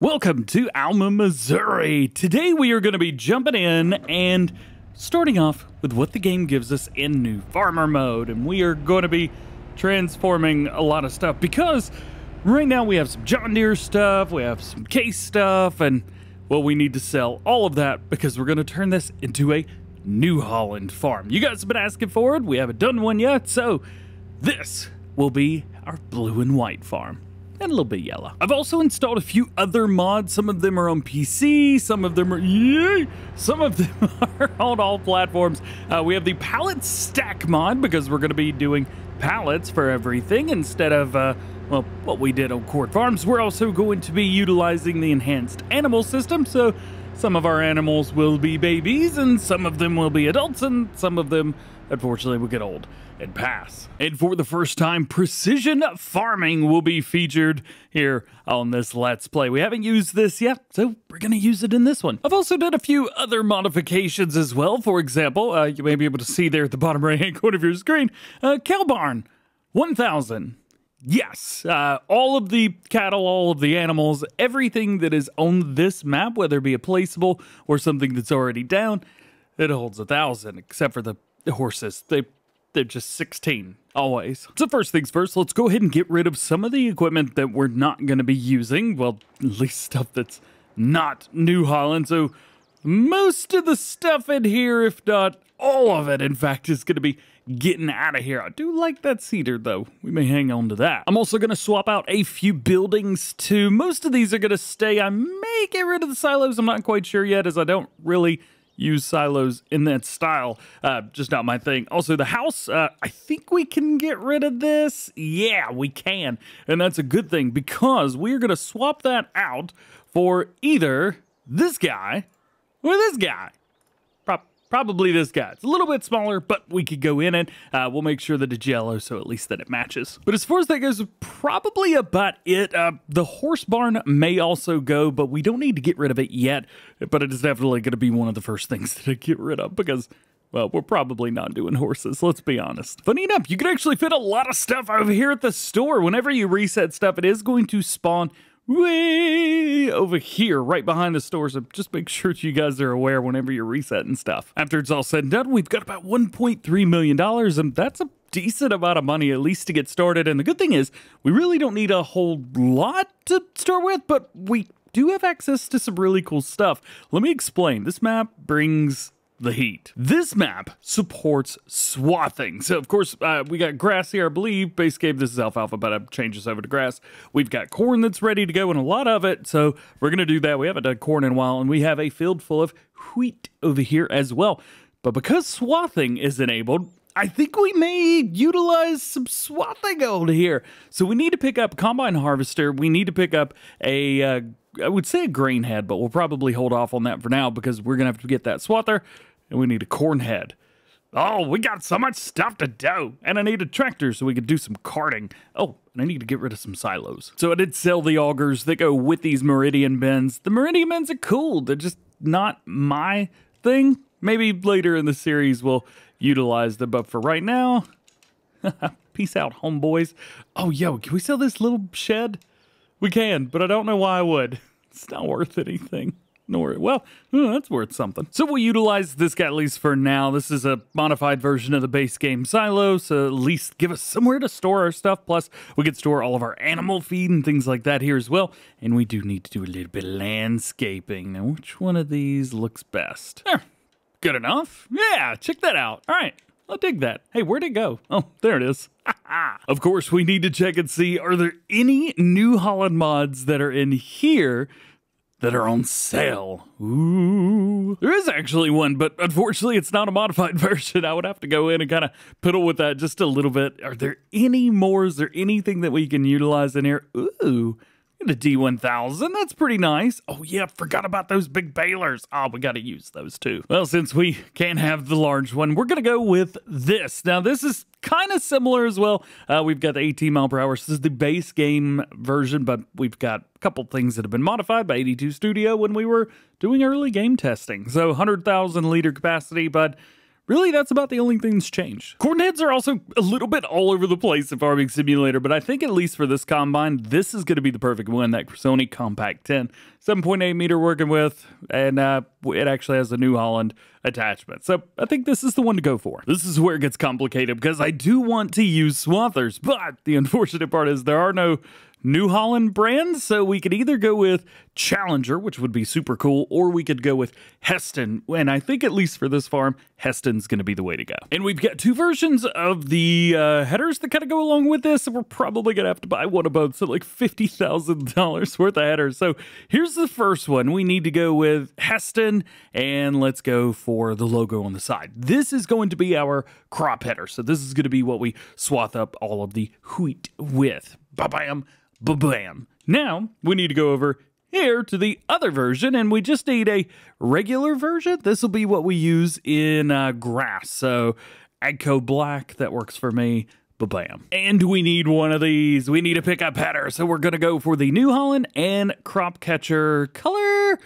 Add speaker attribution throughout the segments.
Speaker 1: Welcome to Alma, Missouri. Today we are going to be jumping in and starting off with what the game gives us in new farmer mode. And we are going to be transforming a lot of stuff because right now we have some John Deere stuff, we have some Case stuff, and well, we need to sell all of that because we're going to turn this into a New Holland farm. You guys have been asking for it. We haven't done one yet, so this will be our blue and white farm. And a little bit yellow. I've also installed a few other mods. Some of them are on PC, some of them are, some of them are on all platforms. We have the pallet stack mod because we're going to be doing pallets for everything instead of, well, what we did on Court Farms. We're also going to be utilizing the enhanced animal system, so some of our animals will be babies, and some of them will be adults, and some of them, unfortunately, will get old and pass. And for the first time, precision farming will be featured here on this Let's Play. We haven't used this yet, so we're going to use it in this one. I've also done a few other modifications as well. For example, you may be able to see there at the bottom right-hand corner of your screen, cow barn, 1,000. Yes, all of the cattle, all of the animals, everything that is on this map, whether it be a placeable or something that's already down, it holds 1,000, except for the horses. They're just 16, always. So first things first, let's go ahead and get rid of some of the equipment that we're not going to be using. Well, at least stuff that's not New Holland. So most of the stuff in here, if not all of it, in fact, is going to be getting out of here. I do like that cedar, though. We may hang on to that. I'm also going to swap out a few buildings, too. Most of these are going to stay. I may get rid of the silos. I'm not quite sure yet, as I don't really use silos in that style. Just not my thing. Also, the house, I think we can get rid of this. Yeah, we can. And that's a good thing because we're going to swap that out for either this guy or this guy. Probably this guy. It's a little bit smaller, but we could go in it. We'll make sure that it's yellow, so at least that it matches. But as far as that goes, probably about it. The horse barn may also go, but we don't need to get rid of it yet. But it is definitely going to be one of the first things that I get rid of because, well, we're probably not doing horses, let's be honest. Funny enough, you can actually fit a lot of stuff over here at the store. Whenever you reset stuff, it is going to spawn way over here, right behind the store, so just make sure you guys are aware whenever you're resetting stuff. After it's all said and done, we've got about $1.3 million, and that's a decent amount of money, at least to get started. And the good thing is, we really don't need a whole lot to start with, but we do have access to some really cool stuff. Let me explain. This map brings the heat. This map supports swathing. So, of course, we got grass here, I believe. Base game, this is alfalfa, but I've changed this over to grass. We've got corn that's ready to go, and a lot of it, so we're going to do that. We haven't done corn in a while, and we have a field full of wheat over here as well. But because swathing is enabled, I think we may utilize some swathing over here. So we need to pick up a combine harvester. We need to pick up a, I would say a grain head, but we'll probably hold off on that for now because we're going to have to get that swather. And we need a corn head. Oh, we got so much stuff to do. And I need a tractor so we could do some carting. Oh, and I need to get rid of some silos. So I did sell the augers that go with these Meridian bins. The Meridian bins are cool. They're just not my thing. Maybe later in the series we'll utilize them. But for right now, peace out, homeboys. Oh, yo, can we sell this little shed? We can, but I don't know why I would. It's not worth anything. Well, that's worth something. So we'll utilize this guy at least for now. This is a modified version of the base game silo, so at least give us somewhere to store our stuff. Plus, we can store all of our animal feed and things like that here as well. And we do need to do a little bit of landscaping. Now, which one of these looks best? Good enough. Yeah, check that out. All right, I'll dig that. Hey, where'd it go? Oh, there it is. Of course, we need to check and see, are there any New Holland mods that are in here that are on sale? Ooh. There is actually one, but unfortunately it's not a modified version. I would have to go in and kind of piddle with that just a little bit. Are there any more? Is there anything that we can utilize in here? Ooh, the D1000, that's pretty nice. Oh yeah, forgot about those big balers. Oh, we got to use those too. Well, since we can't have the large one, we're going to go with this. Now, this is kind of similar as well. We've got the 18 mile per hour. This is the base game version, but we've got a couple things that have been modified by 82 Studio when we were doing early game testing. So 100,000 liter capacity, but really, that's about the only thing that's changed. Corn heads are also a little bit all over the place in Farming Simulator, but I think at least for this combine, this is going to be the perfect one, that Sony Compact 10. 7.8 meter working with, and it actually has a New Holland attachment. So I think this is the one to go for. This is where it gets complicated because I do want to use swathers, but the unfortunate part is there are no New Holland brands, so we could either go with Challenger, which would be super cool, or we could go with Heston, and I think at least for this farm, Heston's going to be the way to go. And we've got two versions of the headers that kind of go along with this, and we're probably going to have to buy one of both, so like $50,000 worth of headers. So here's the first one. We need to go with Heston, and let's go for the logo on the side. This is going to be our crop header, so this is going to be what we swath up all of the wheat with. Ba-bam! Ba-bam. Now, we need to go over here to the other version, and we just need a regular version. This will be what we use in grass. So, Agco Black, that works for me. Ba-bam. And we need one of these. We need a pickup header, so we're going to go for the New Holland and Crop Catcher color.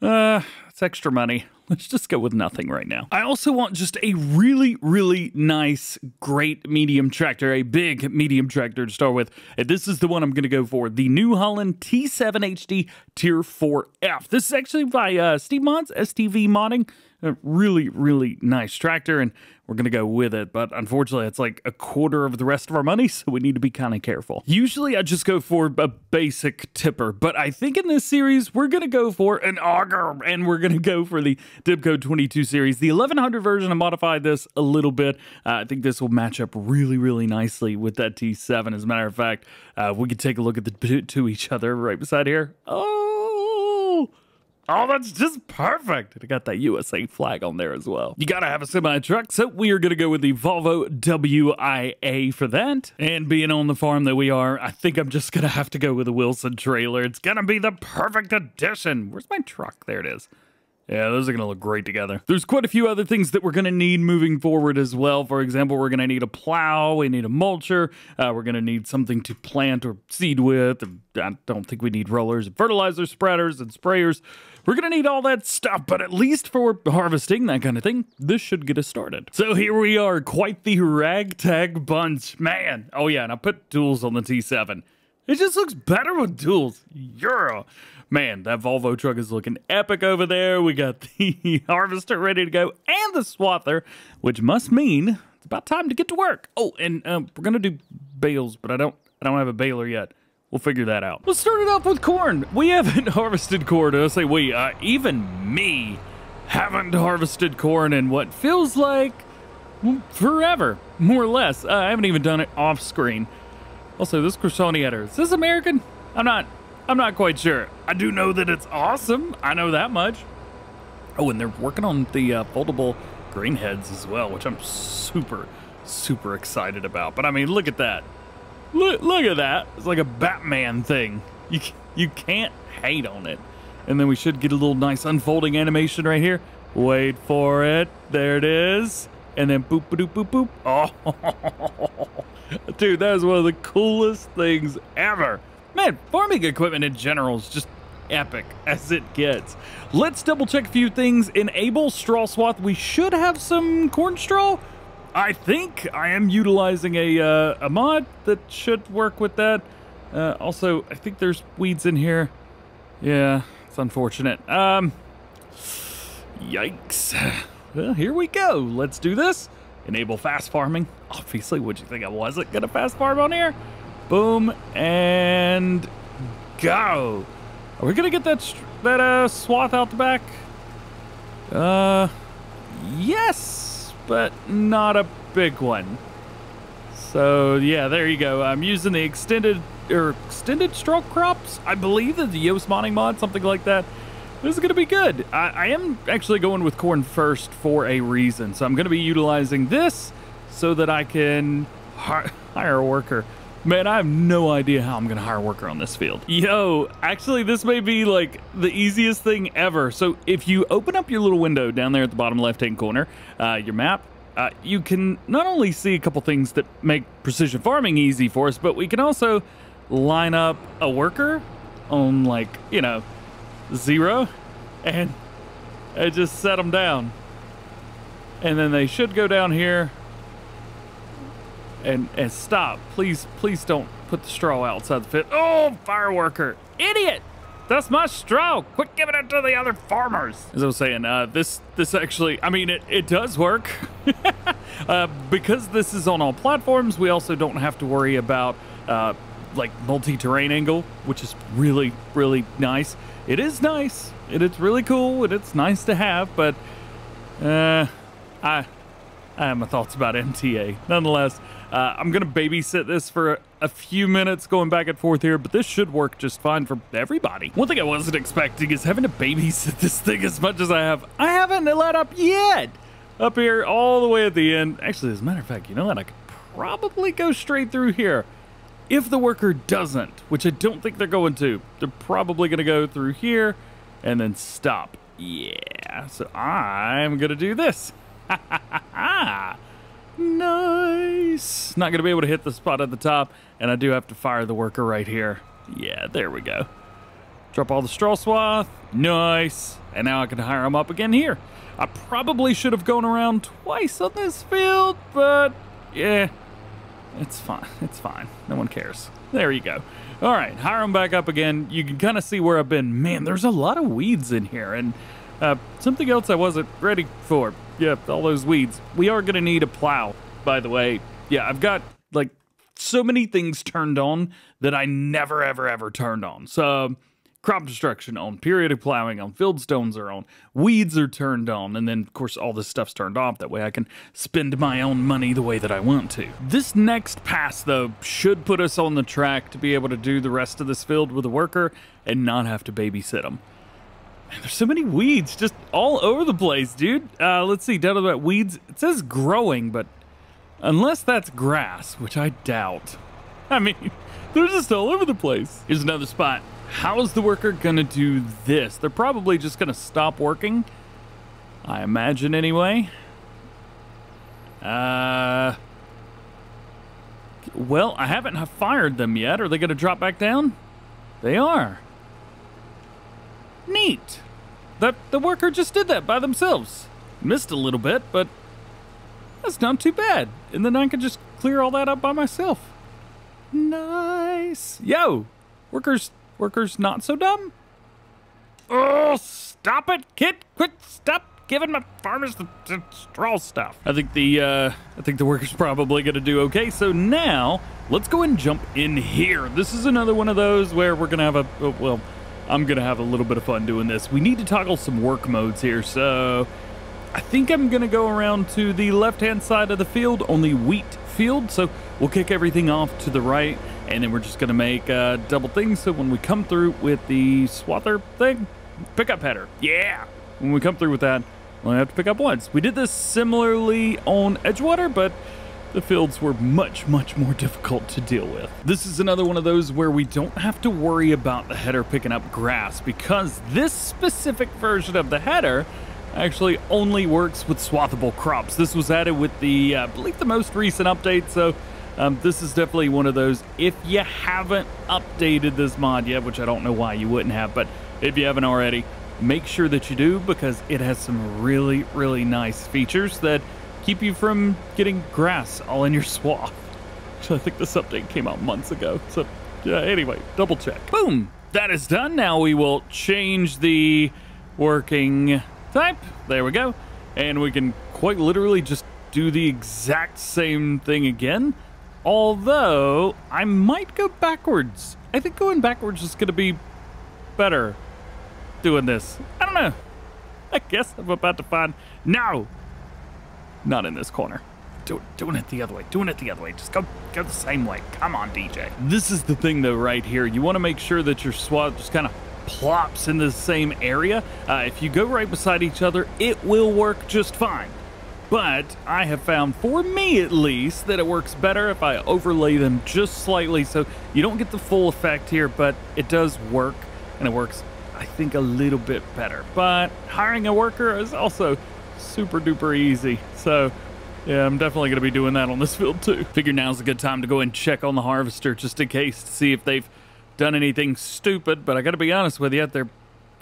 Speaker 1: It's extra money. Let's just go with nothing right now. I also want just a really, really nice, great medium tractor, a big medium tractor to start with. And this is the one I'm going to go for, the New Holland T7 HD Tier 4F. This is actually by Steve Mods, STV Modding. A really, really nice tractor, and we're going to go with it. But unfortunately, it's like a quarter of the rest of our money, so we need to be kind of careful. Usually, I just go for a basic tipper, but I think in this series, we're going to go for an auger, and we're going to go for the Dibco 22 series. The 1100 version, I modified this a little bit. I think this will match up really, really nicely with that T7. As a matter of fact, we could take a look at the two each other right beside here. Oh, that's just perfect. I got that USA flag on there as well. You gotta have a semi-truck, so we are gonna go with the Volvo WIA for that. And being on the farm that we are, I think I'm just gonna have to go with a Wilson trailer. It's gonna be the perfect addition. Where's my truck? There it is. Yeah, those are going to look great together. There's quite a few other things that we're going to need moving forward as well. For example, we're going to need a plow, we need a mulcher, we're going to need something to plant or seed with. I don't think we need rollers and fertilizer spreaders and sprayers. We're going to need all that stuff, but at least for harvesting, that kind of thing, this should get us started. So here we are, quite the ragtag bunch. Man, oh yeah, and I put tools on the T7. It just looks better with tools. Yeah. Man, that Volvo truck is looking epic over there. We got the harvester ready to go and the swather, which must mean it's about time to get to work. Oh, and we're gonna do bales, but I don't have a baler yet. We'll figure that out. Let's start it off with corn. We haven't harvested corn. I'll say we, even me, haven't harvested corn in what feels like forever, more or less. I haven't even done it off screen. Also, this croissant header, is this American? I'm not quite sure. I do know that it's awesome. I know that much. Oh, and they're working on the foldable grain heads as well, which I'm super, super excited about. But I mean, look at that. Look at that. It's like a Batman thing. You can't hate on it. And then we should get a little nice unfolding animation right here. Wait for it. There it is. And then boop, boop, boop, boop. Oh, dude, that is one of the coolest things ever. Man, farming equipment in general is just epic as it gets. Let's double check a few things. Enable straw swath. We should have some corn straw. I think I am utilizing a mod that should work with that. Also, I think there's weeds in here. Yeah, it's unfortunate. Yikes. Well, here we go. Let's do this. Enable fast farming. Obviously, would you think I wasn't gonna fast farm on here? Boom, and go. Are we gonna get that swath out the back? Yes, but not a big one. So yeah, there you go. I'm using the extended stroke crops. I believe that the Yoast modding mod, something like that. This is gonna be good. I am actually going with corn first for a reason. So I'm gonna be utilizing this so that I can hire a worker. Man, I have no idea how I'm gonna hire a worker on this field. Yo, actually, this may be like the easiest thing ever. So if you open up your little window down there at the bottom left-hand corner, your map, you can not only see a couple things that make precision farming easy for us, but we can also line up a worker on, like, you know, 0 and just set them down. And then they should go down here and stop. Please don't put the straw outside the pit. Oh, fireworker. Idiot! That's my straw. Quit giving it to the other farmers. As I was saying, this actually, I mean, it does work. Because this is on all platforms, we also don't have to worry about like multi-terrain angle, which is really, really nice. It is nice, and it's really cool, and it's nice to have, but I have my thoughts about MTA. Nonetheless, I'm going to babysit this for a few minutes going back and forth here, but this should work just fine for everybody. One thing I wasn't expecting is having to babysit this thing as much as I have. I haven't let up yet. Up here all the way at the end. Actually, as a matter of fact, you know what? I could probably go straight through here. If the worker doesn't, which I don't think they're going to, they're probably going to go through here and then stop. Yeah, so I'm going to do this. Nice. Not going to be able to hit the spot at the top, and I do have to fire the worker right here. Yeah, there we go. Drop all the straw swath. Nice. And now I can hire them up again here. I probably should have gone around twice on this field, but yeah, it's fine. It's fine. No one cares. There you go. All right, hire them back up again. You can kind of see where I've been. Man, there's a lot of weeds in here, and something else I wasn't ready for. Yeah, all those weeds. We are going to need a plow, by the way. Yeah, I've got, like, so many things turned on that I never, ever, ever turned on. So, crop destruction on, periodic plowing on, field stones are on, weeds are turned on, and then, of course, all this stuff's turned off. That way I can spend my own money the way that I want to. This next pass, though, should put us on the track to be able to do the rest of this field with a worker and not have to babysit them. Man, there's so many weeds just all over the place, dude. Let's see, down to that weeds. It says growing, but unless that's grass, which I doubt. I mean, they're just all over the place. Here's another spot. How's the worker gonna do this? They're probably just gonna stop working, I imagine anyway. Well, I haven't fired them yet. Are they gonna drop back down? They are. Neat. The worker just did that by themselves. Missed a little bit, but that's not too bad. And then I can just clear all that up by myself. Nice. Yo, workers not so dumb. Oh, stop it, kid. Quit, stop giving my farmers the straw stuff. I think the worker's probably gonna do okay. So now let's go and jump in here. This is another one of those where we're gonna have well, I'm gonna have a little bit of fun doing this. We need to toggle some work modes here. So I think I'm gonna go around to the left-hand side of the field on the wheat field. So we'll kick everything off to the right, and then we're just gonna make double things. So when we come through with the swather thing, pickup header. Yeah. When we come through with that, we only have to pick up once. We did this similarly on Edgewater, but the fields were much, much more difficult to deal with. This is another one of those where we don't have to worry about the header picking up grass, because this specific version of the header actually only works with swathable crops. This was added with the, I believe, the most recent update, so this is definitely one of those. If you haven't updated this mod yet, which I don't know why you wouldn't have, but if you haven't already, make sure that you do, because it has some really, really nice features that keep you from getting grass all in your swath. So I think this update came out months ago. So yeah, anyway, double check. Boom, that is done. Now we will change the working type. There we go. And we can quite literally just do the exact same thing again. Although I might go backwards. I think going backwards is gonna be better doing this. I don't know. I guess I'm about to find, no, not in this corner. Doing it the other way. Doing it the other way. Just go the same way. Come on, DJ. This is the thing, though, right here. You want to make sure that your swath just kind of plops in the same area. If you go right beside each other, it will work just fine. But I have found, for me at least, that it works better if I overlay them just slightly, so you don't get the full effect here, but it does work, and it works, I think, a little bit better. But hiring a worker is also super duper easy. So yeah, I'm definitely going to be doing that on this field too. Figure now's a good time to go and check on the harvester just in case, to see if they've done anything stupid. But I got to be honest with you, they're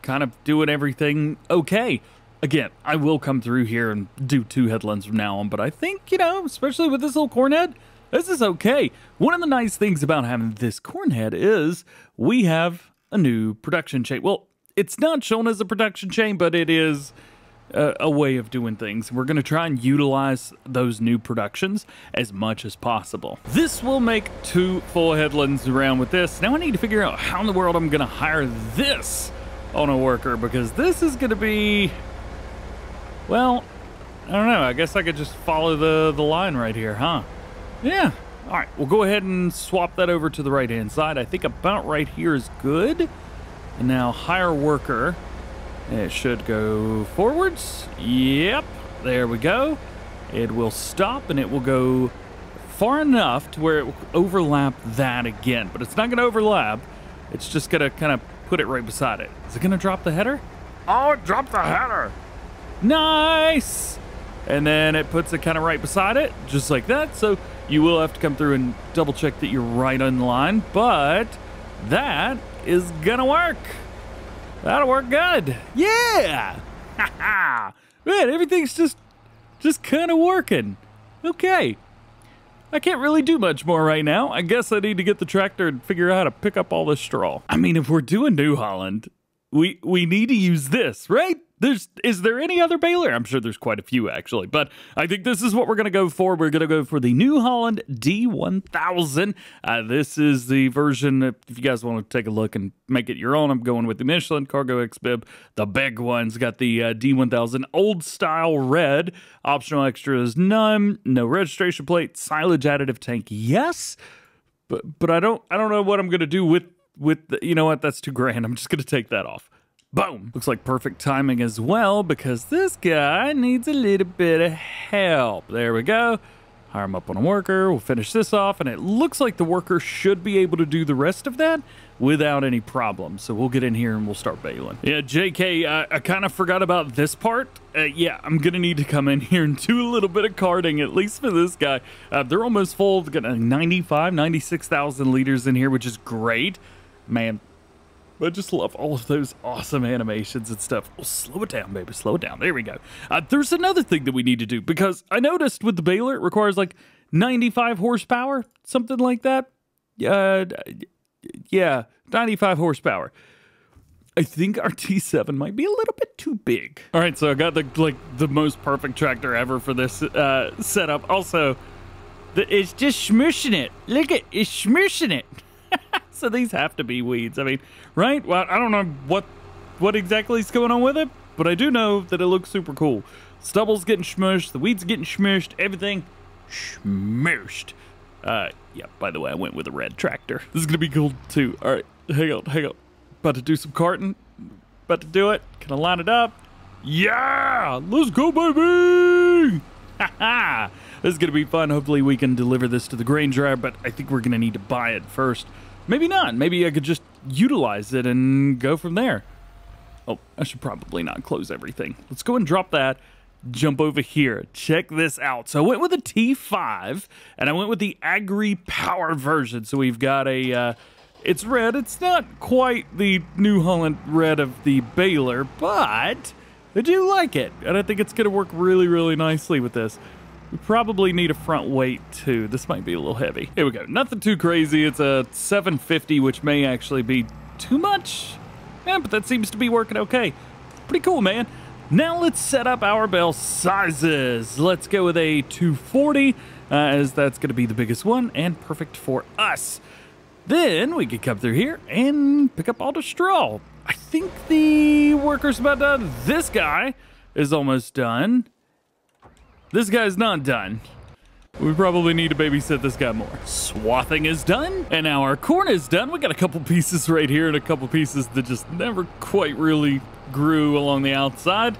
Speaker 1: kind of doing everything okay. Again, I will come through here and do 2 headlands from now on, but I think, you know, especially with this little corn head, this is okay. One of the nice things about having this corn head is we have a new production chain. Well, it's not shown as a production chain, but it is a way of doing things. We're going to try and utilize those new productions as much as possible. This will make 2 full headlands around with this. Now I need to figure out how in the world I'm going to hire this on a worker, because this is going to be, well, I don't know. I guess I could just follow the line right here, huh? Yeah. All right, we'll go ahead and swap that over to the right-hand side. I think about right here is good. And now hire worker. It should go forwards. Yep, there we go. It will stop and it will go far enough to where it will overlap that again. But it's not going to overlap. It's just going to kind of put it right beside it. Is it going to drop the header? Oh, it dropped the header. Nice. And then it puts it kind of right beside it, just like that. So you will have to come through and double check that you're right on the line. But that is going to work. That'll work good. Yeah. Man, everything's just kind of working. Okay. I can't really do much more right now. I guess I need to get the tractor and figure out how to pick up all this straw. I mean, if we're doing New Holland, we need to use this, right? Is there any other baler? I'm sure there's quite a few, actually. But I think this is what we're going to go for. We're going to go for the New Holland D1000. This is the version, if you guys want to take a look and make it your own, I'm going with the Michelin Cargo X-Bib. The big one's got the D1000 old style red. Optional extras, none. No registration plate. Silage additive tank, yes. But I don't know what I'm going to do with the, you know what? That's $2,000. I'm just going to take that off. Boom! Looks like perfect timing as well, because this guy needs a little bit of help. There we go. Hire him up on a worker. We'll finish this off, and it looks like the worker should be able to do the rest of that without any problems. So we'll get in here and we'll start baling. Yeah, JK, I kind of forgot about this part. Yeah, I'm going to need to come in here and do a little bit of carting, at least for this guy. They're almost full. They've got 96,000 liters in here, which is great. Man, I just love all of those awesome animations and stuff. Oh, slow it down, baby. Slow it down. There we go. There's another thing that we need to do, because I noticed with the baler, it requires like 95 horsepower, something like that. Yeah, 95 horsepower. I think our T7 might be a little bit too big. All right, so I got the most perfect tractor ever for this setup. Also, it's just smushing it. Look at it's smushing it. So these have to be weeds. I mean, right? Well, I don't know what exactly is going on with it, but I do know that it looks super cool. Stubble's getting smushed, the weeds getting smushed, everything smushed. Yeah, by the way, I went with a red tractor. This is going to be cool too. All right, hang on. About to do some carting. About to do it. Can I line it up? Yeah! Let's go, baby! Ha! This is going to be fun. Hopefully we can deliver this to the grain dryer, but I think we're going to need to buy it first. Maybe not. Maybe I could just utilize it and go from there. Oh, I should probably not close everything. Let's go and drop that. Jump over here. Check this out. So I went with a T5, and I went with the Agri Power version. So we've got a... it's red. It's not quite the New Holland red of the baler, but I do like it. And I think it's going to work really, really nicely with this. We probably need a front weight too. This might be a little heavy. Here we go. Nothing too crazy. It's a 750, which may actually be too much. Yeah, but that seems to be working okay. Pretty cool, man. Now let's set up our bale sizes. Let's go with a 240, as that's going to be the biggest one and perfect for us. Then we can come through here and pick up all the straw. I think the worker's about done. This guy is almost done. This guy's not done. We probably need to babysit this guy more. Swathing is done, and now our corn is done. We got a couple pieces right here and a couple pieces that just never quite really grew along the outside.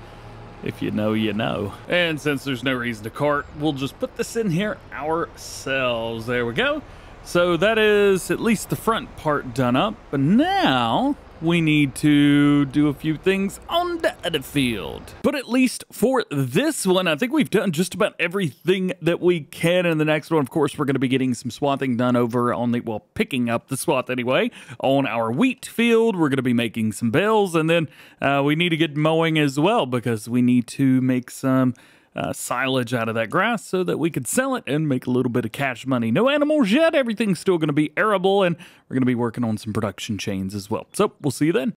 Speaker 1: If you know, you know. And since there's no reason to cart, we'll just put this in here ourselves. There we go. So that is at least the front part done up. But now we need to do a few things on the other field. But at least for this one, I think we've done just about everything that we can. In the next one, of course, we're going to be getting some swathing done over on the, well, picking up the swath anyway, on our wheat field. We're going to be making some bales, and then we need to get mowing as well, because we need to make some silage out of that grass so that we could sell it and make a little bit of cash money. No animals yet. Everything's still going to be arable, and we're going to be working on some production chains as well. So we'll see you then.